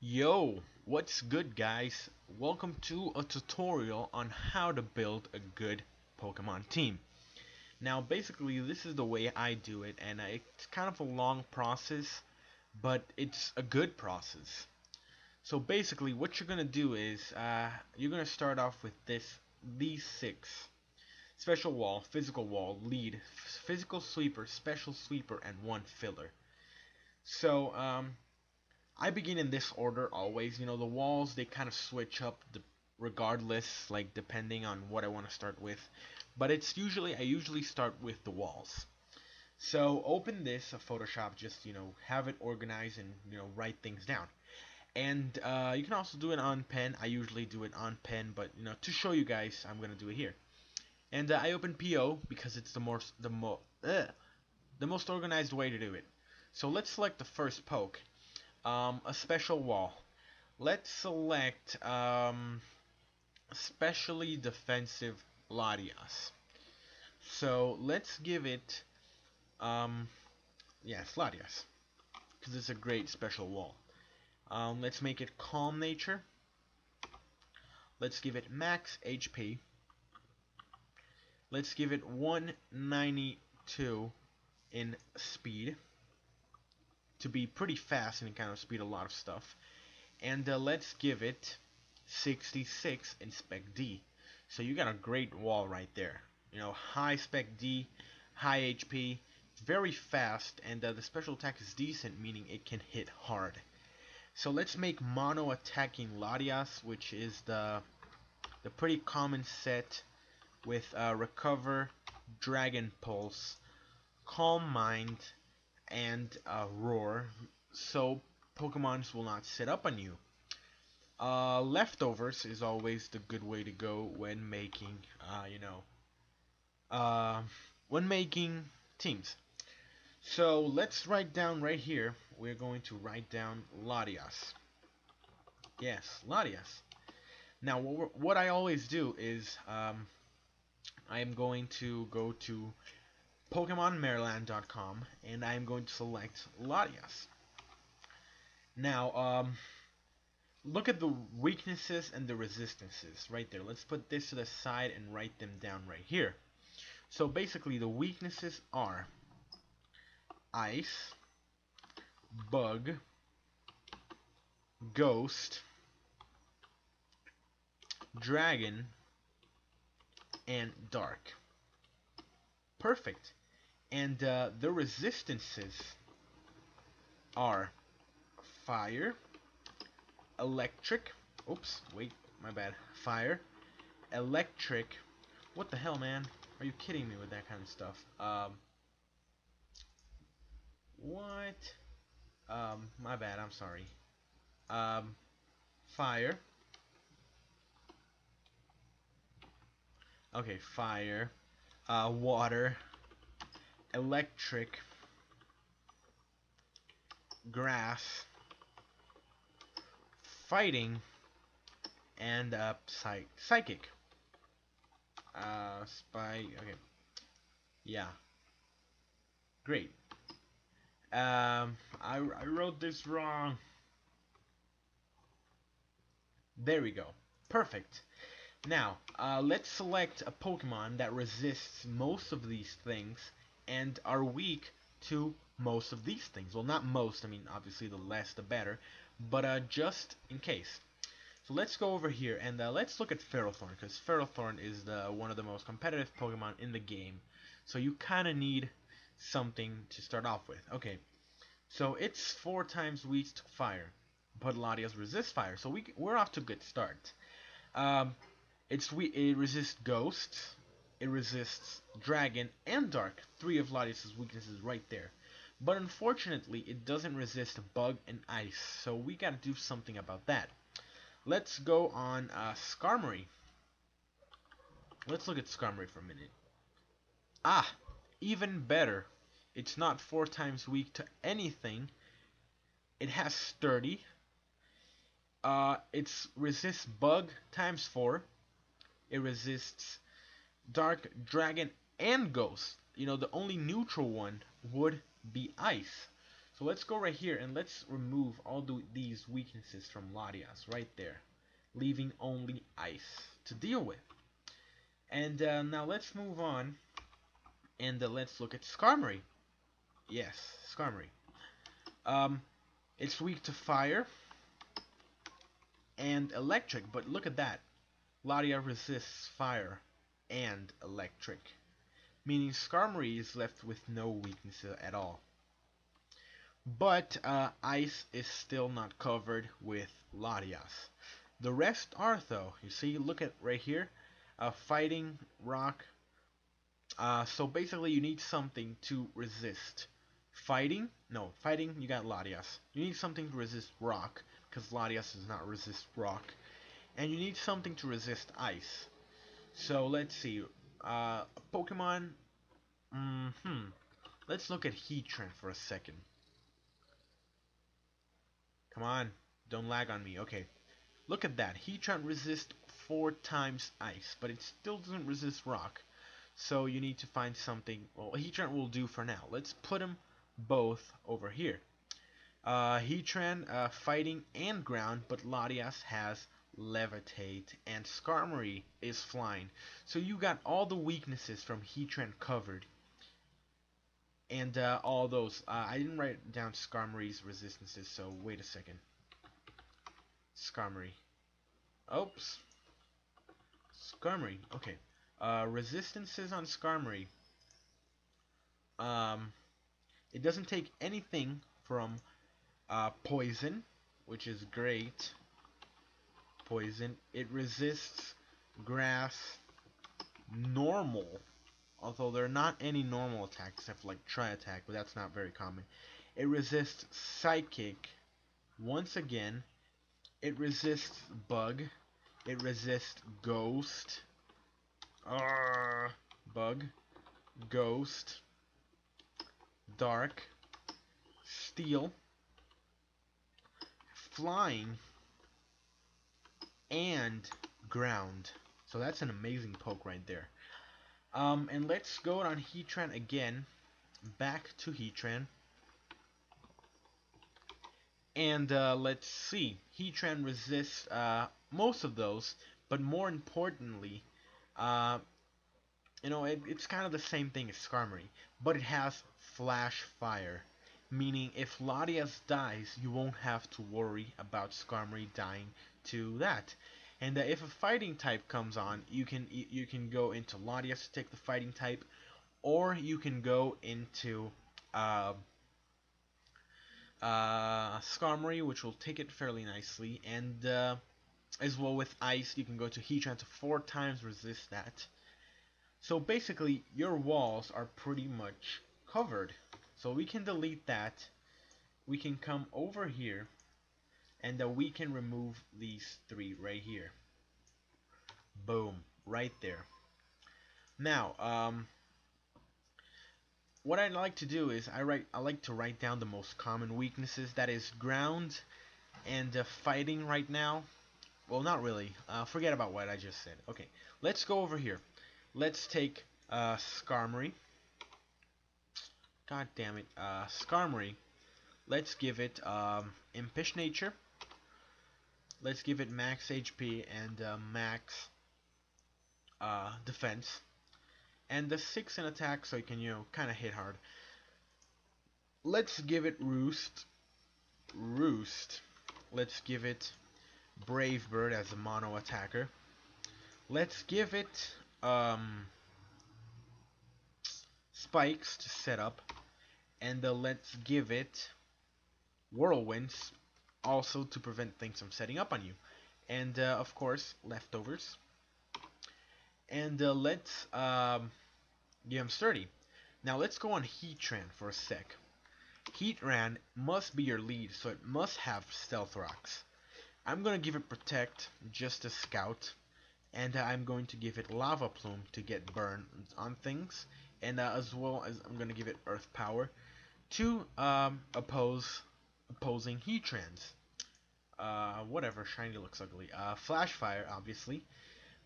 Yo, what's good guys? Welcome to a tutorial on how to build a good Pokemon team. Now basically this is the way I do it, and it's kind of a long process, but it's a good process. So basically what you're gonna do is you're gonna start off with these six: special wall, physical wall, lead, physical sweeper, special sweeper, and one filler. So I begin in this order always. The walls, they kind of switch up regardless, like depending on what I want to start with. But I usually start with the walls. So open this Photoshop, just have it organized and write things down. And you can also do it on pen. I usually do it on pen, but to show you guys, I'm gonna do it here. And I open PO because it's the most organized way to do it. So let's select the first poke. A special wall. Let's select specially defensive Latias. So let's give it yes, Latias, because it's a great special wall. Let's make it calm nature. Let's give it max HP. Let's give it 192 in speed to be pretty fast and kind of speed a lot of stuff. And let's give it 66 in spec D. So you got a great wall right there. High spec D, high HP, very fast, and the special attack is decent, meaning it can hit hard. So let's make mono attacking Latias, which is the pretty common set with recover, dragon pulse, calm mind, and roar. So Pokemons will not sit up on you. Leftovers is always the good way to go when making, uh, when making teams. So let's write down right here. We're going to write down Latias. Yes, Latias. Now, what I always do is I am going to go to PokemonMaryland.com and I am going to select Latias. Now, look at the weaknesses and the resistances right there. Let's put this to the side and write them down right here. So basically the weaknesses are ice, bug, ghost, dragon, and dark. Perfect. And the resistances are fire, electric, oops, wait, my bad, fire, electric, what the hell, man? Are you kidding me with that kind of stuff? What? My bad, I'm sorry. Um, fire. Okay, fire. Water. Electric. Grass. Fighting. And, psychic. Okay. Yeah. Great. I wrote this wrong. There we go. Perfect. Now, let's select a Pokemon that resists most of these things and are weak to most of these things. Well, not most, I mean, obviously the less the better, but just in case. So let's go over here and let's look at Ferrothorn, because Ferrothorn is one of the most competitive Pokemon in the game. So you kind of need something to start off with. Okay, so it's 4 times weak to fire, but Latias resists fire, so we're off to a good start. Um, it resists Ghost, it resists Dragon and Dark, 3 of Latias' weaknesses right there. But unfortunately, it doesn't resist Bug and Ice, so we gotta do something about that. Let's go on Skarmory. Let's look at Skarmory for a minute. Ah, even better. It's not 4 times weak to anything. It has Sturdy. It resists Bug times 4. It resists Dark, Dragon, and Ghost. The only neutral one would be Ice. So let's go right here and let's remove all these weaknesses from Latias right there, leaving only ice to deal with. And now let's move on and let's look at Skarmory. Yes, Skarmory. Um, it's weak to fire and electric, but look at that. Latia resists fire and electric, meaning Skarmory is left with no weaknesses at all. But ice is still not covered with Latias. The rest are though. You see, look at right here. Fighting, rock. So basically you need something to resist. Fighting? No, fighting you got Latias. You need something to resist rock, because Latias does not resist rock. And you need something to resist ice. So let's see. Pokemon. Let's look at Heatran for a second. Come on, don't lag on me. Okay, look at that. Heatran resists 4 times ice, but it still doesn't resist rock. So you need to find something. Well, Heatran will do for now. Let's put them both over here. Heatran fighting and ground, but Latias has levitate and Skarmory is flying. So you got all the weaknesses from Heatran covered. And all those. I didn't write down Skarmory's resistances, so wait a second. Skarmory. Oops. Skarmory. Okay. Resistances on Skarmory. It doesn't take anything from poison, which is great. Poison. It resists grass, normal. Although there are not any normal attacks except for like Tri-Attack, but that's not very common. It resists Psychic. Once again, it resists Bug. It resists Ghost. Bug. Ghost. Dark. Steel. Flying. And Ground. So that's an amazing poke right there. And let's go on Heatran again. Back to Heatran. And let's see. Heatran resists most of those, but more importantly, it's kind of the same thing as Skarmory, but it has Flash Fire, meaning if Latias dies, you won't have to worry about Skarmory dying to that. And if a fighting type comes on, you can go into Latias to take the fighting type, or you can go into Skarmory, which will take it fairly nicely, and as well with Ice, you can go to Heatran to 4 times resist that. So basically, your walls are pretty much covered. So we can delete that. We can come over here, and we can remove these 3 right here. Boom, right there. Now, what I like to do is I like to write down the most common weaknesses. That is ground and fighting right now. Well, not really. Forget about what I just said. Okay, let's go over here. Let's take Skarmory. God damn it, Skarmory. Let's give it Impish Nature. Let's give it max HP and max defense. And the 6 in attack so you can, kind of hit hard. Let's give it Roost. Let's give it Brave Bird as a mono attacker. Let's give it Spikes to set up. And let's give it Whirlwinds also to prevent things from setting up on you. And of course, Leftovers. And let's give him Sturdy. Now let's go on Heatran for a sec. Heatran must be your lead, so it must have Stealth Rocks. I'm going to give it Protect just to scout, and I'm going to give it Lava Plume to get burn on things, and as well as I'm going to give it Earth Power to opposing Heatrans. Whatever, Shiny looks ugly. Flash Fire, obviously.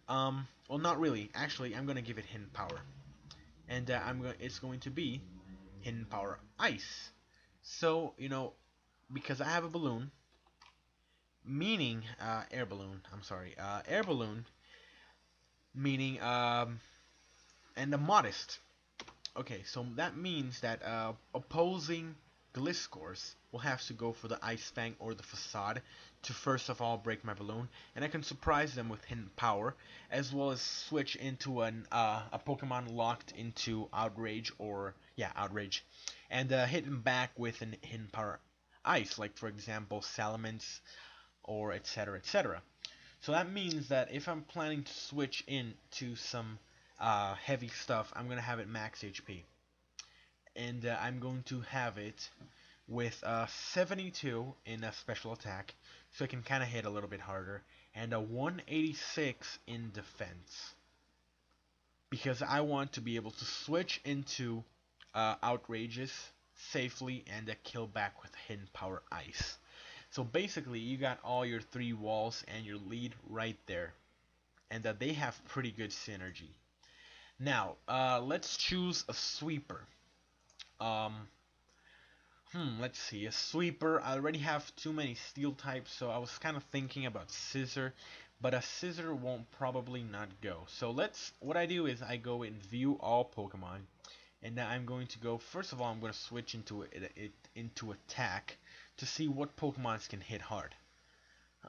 Well, not really. Actually, I'm going to give it Hidden Power, and it's going to be Hidden Power Ice. So, because I have a balloon, meaning air balloon. I'm sorry, air balloon, meaning and a modest. Okay, so that means that opposing Gliscors will have to go for the Ice Fang or the Facade to first of all break my balloon, and I can surprise them with Hidden Power, as well as switch into a Pokemon locked into Outrage or yeah Outrage, and hit him back with an Hidden Power Ice, like for example Salamence or etc. etc. So that means that if I'm planning to switch into some heavy stuff, I'm gonna have it max HP, and I'm going to have it with 72 in a special attack, so it can kind of hit a little bit harder, and a 186 in defense, because I want to be able to switch into outrages safely and kill back with hidden power ice. So basically, you got all your three walls and your lead right there, and that they have pretty good synergy. Now, let's choose a sweeper. Um, let's see. A sweeper. I already have too many steel types, so I was kind of thinking about scissor, but a scissor won't probably not go. So what I do is I go and view all Pokemon, and now I'm going to go, first of all, I'm going to switch into attack to see what Pokemons can hit hard.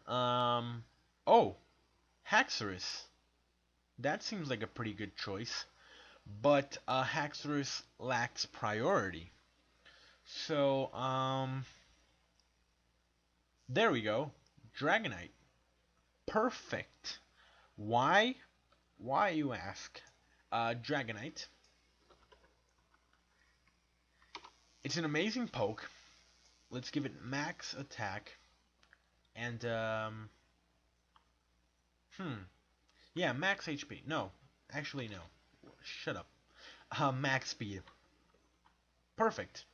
Oh, Haxorus. That seems like a pretty good choice, but Haxorus lacks priority. So, there we go. Dragonite. Perfect. Why? Why, you ask? Dragonite. It's an amazing poke. Let's give it max attack. And, yeah, max HP. No. Actually, no. Shut up. Max speed. Perfect.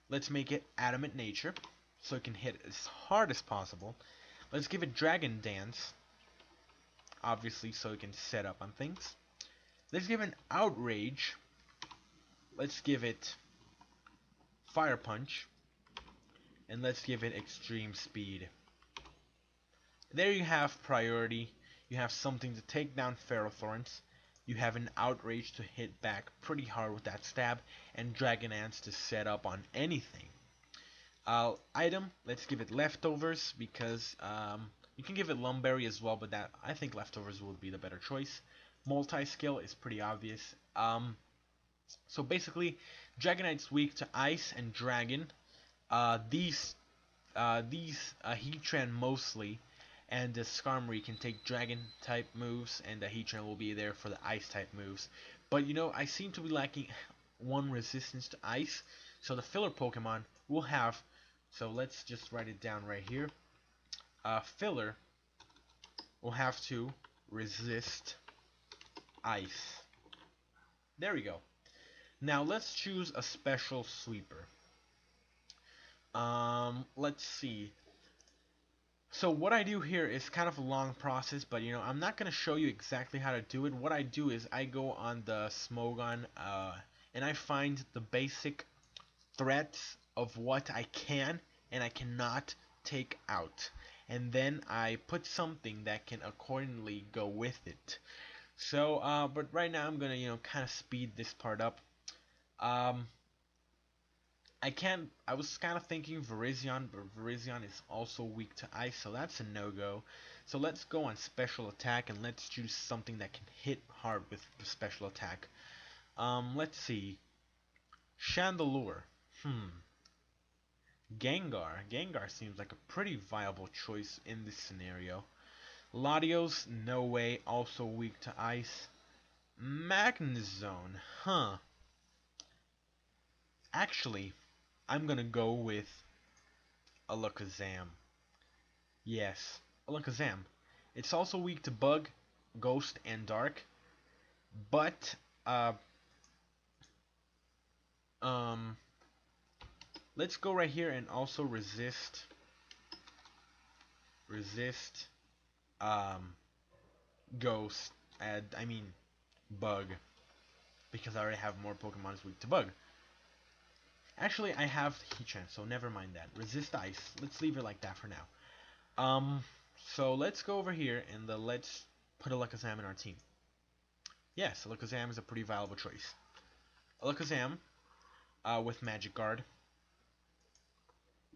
Let's make it Adamant Nature, so it can hit as hard as possible. Let's give it Dragon Dance, obviously, so it can set up on things. Let's give it Outrage. Let's give it Fire Punch. And let's give it Extreme Speed. There you have priority. You have something to take down Ferrothorns. You have an Outrage to hit back pretty hard with that stab. And Dragon Dance to set up on anything. Item, let's give it Leftovers, because you can give it Lumberry as well, but that I think Leftovers would be the better choice. Multi-skill is pretty obvious. So basically, Dragonite's weak to Ice and Dragon. These Heatran mostly, and the Skarmory can take Dragon type moves, and the Heatran will be there for the Ice type moves. But I seem to be lacking one resistance to Ice, so the filler Pokemon will have. So let's just write it down right here. Filler will have to resist Ice. There we go. Now let's choose a special sweeper. Let's see. So what I do here is kind of a long process, but I'm not gonna show you exactly how to do it. What I do is I go on the Smogon, and I find the basic threats of what I can and I cannot take out, and then I put something that can accordingly go with it. So, but right now I'm gonna kind of speed this part up. Um, I can't. I was kind of thinking Virizion, but Virizion is also weak to ice, so that's a no-go. So let's go on special attack and let's choose something that can hit hard with the special attack. Let's see. Chandelure. Gengar. Gengar seems like a pretty viable choice in this scenario. Latios, no way, also weak to ice. Magnezone, Actually, I'm gonna go with Alakazam. Yes, Alakazam. It's also weak to Bug, Ghost, and Dark, but um, let's go right here and also resist um, Ghost. I mean Bug, because I already have more Pokemon weak to Bug. Actually, I have Heatran, so never mind that. Resist Ice. Let's leave it like that for now. So let's go over here and let's put Alakazam in our team. Yes, Alakazam is a pretty valuable choice. Alakazam with Magic Guard.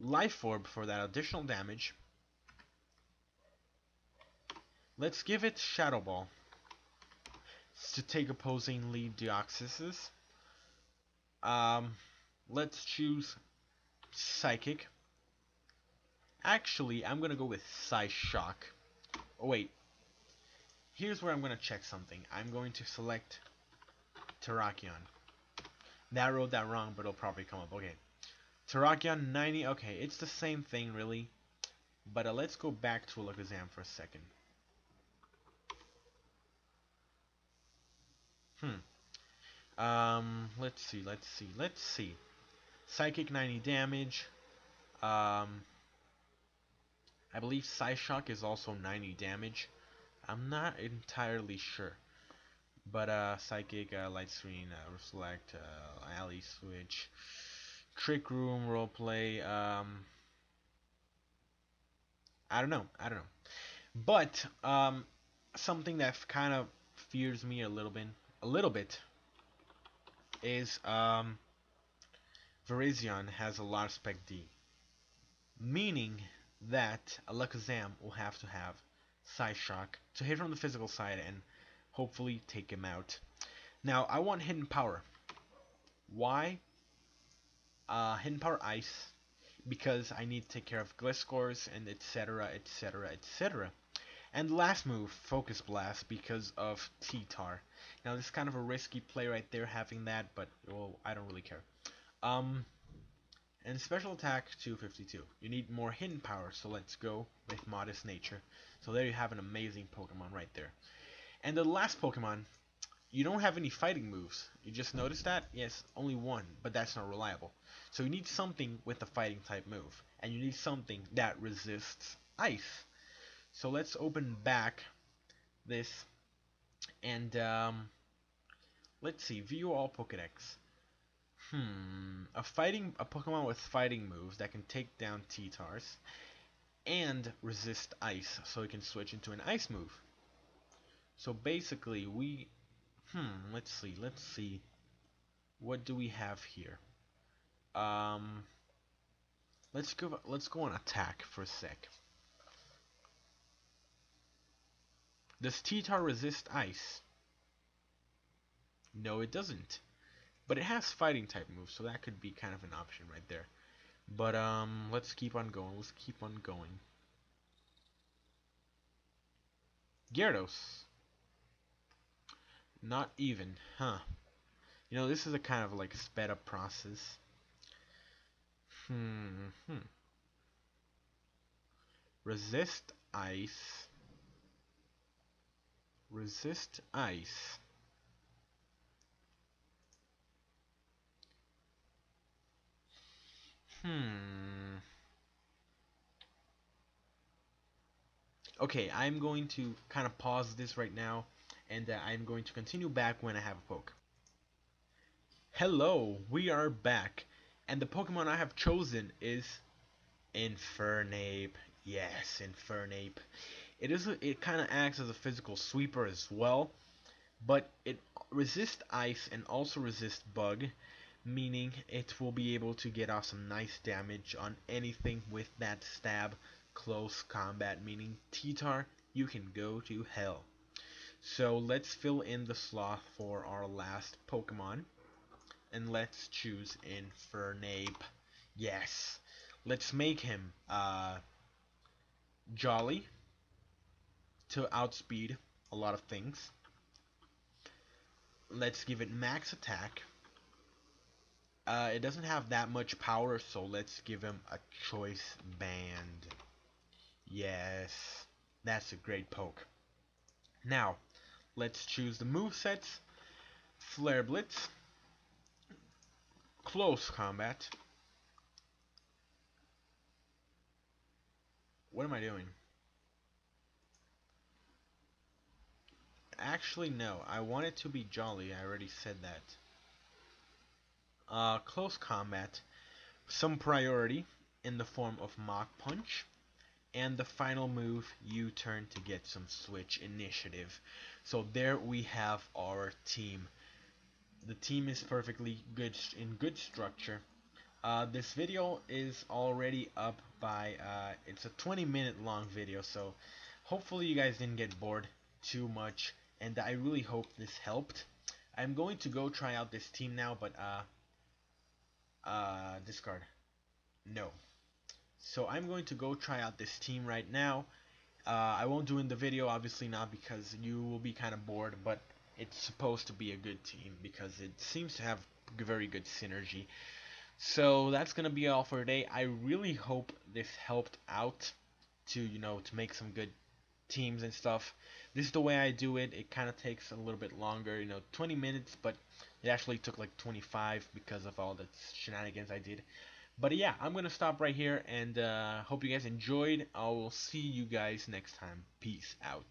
Life Orb for that additional damage. Let's give it Shadow Ball to take opposing lead Deoxyses. Um, let's choose Psychic. Actually, I'm gonna go with Psyshock. Oh wait, here's where I'm gonna check something. I'm going to select Terrakion. That I wrote that wrong, but it'll probably come up. Okay, Terrakion 90. Okay, it's the same thing really, but let's go back to Alakazam for a second. Let's see. Psychic 90 damage. Um, I believe Psyshock is also 90 damage. I'm not entirely sure. But Psychic, Light Screen, Reflect, Alley Switch, Trick Room, Roleplay, I don't know. But, something that kind of fears me a little bit, is, Virizion has a lot of Spec D. Meaning that Alakazam will have to have Psyshock to hit from the physical side and hopefully take him out. Now, I want Hidden Power. Why? Hidden Power Ice, because I need to take care of Gliscors and etc, etc, etc. And the last move, Focus Blast, because of T-Tar. Now, this is kind of a risky play right there, having that, but, well, I don't really care. Um, and Special Attack 252. You need more Hidden Power, so let's go with Modest Nature. So there you have an amazing Pokemon right there. And the last Pokemon, you don't have any fighting moves. You just noticed that? Yes, only one, but that's not reliable. So you need something with a fighting type move. And you need something that resists ice. So let's open back this and let's see, view all Pokedex. A Pokemon with fighting moves that can take down T-Tars and resist ice, so it can switch into an ice move. So basically let's see. What do we have here? Um, let's go on attack for a sec. Does T-Tar resist ice? No, it doesn't. But it has fighting type moves, so that could be kind of an option right there. But let's keep on going. Let's keep on going. Gyarados. Not even, huh? You know, this is a kind of like sped up process. Hmm. Resist ice. Resist ice. Hmm. Okay, I'm going to kind of pause this right now, and I'm going to continue back when I have a poke. Hello, we are back, and the Pokemon I have chosen is Infernape. Yes, Infernape. It kind of acts as a physical sweeper as well, but it resists ice and also resists bug, meaning it will be able to get off some nice damage on anything with that stab. Close combat, meaning T-Tar, you can go to hell. So let's fill in the slot for our last Pokemon, and let's choose Infernape. Yes, let's make him jolly to outspeed a lot of things. Let's give it max attack. It doesn't have that much power, so let's give him a choice band. Yes, that's a great poke. Now, let's choose the movesets. Flare Blitz, Close Combat. What am I doing? Actually, no. I want it to be jolly. I already said that. Close Combat. some priority in the form of Mach Punch, and the final move, U-turn to get some switch initiative. So there we have our team. The team is perfectly good in good structure. This video is already up by it's a 20-minute long video, so hopefully you guys didn't get bored too much, and I really hope this helped. I'm going to go try out this team now, but discard. No. So I'm going to go try out this team right now. I won't do in the video, obviously not, because you will be kind of bored, but it's supposed to be a good team because it seems to have very good synergy. So that's gonna be all for today. I really hope this helped out to to make some good teams and stuff. This is the way I do it. It kind of takes a little bit longer, 20 minutes, but it actually took like 25 because of all the shenanigans I did. But yeah, I'm gonna stop right here and hope you guys enjoyed. I will see you guys next time. Peace out.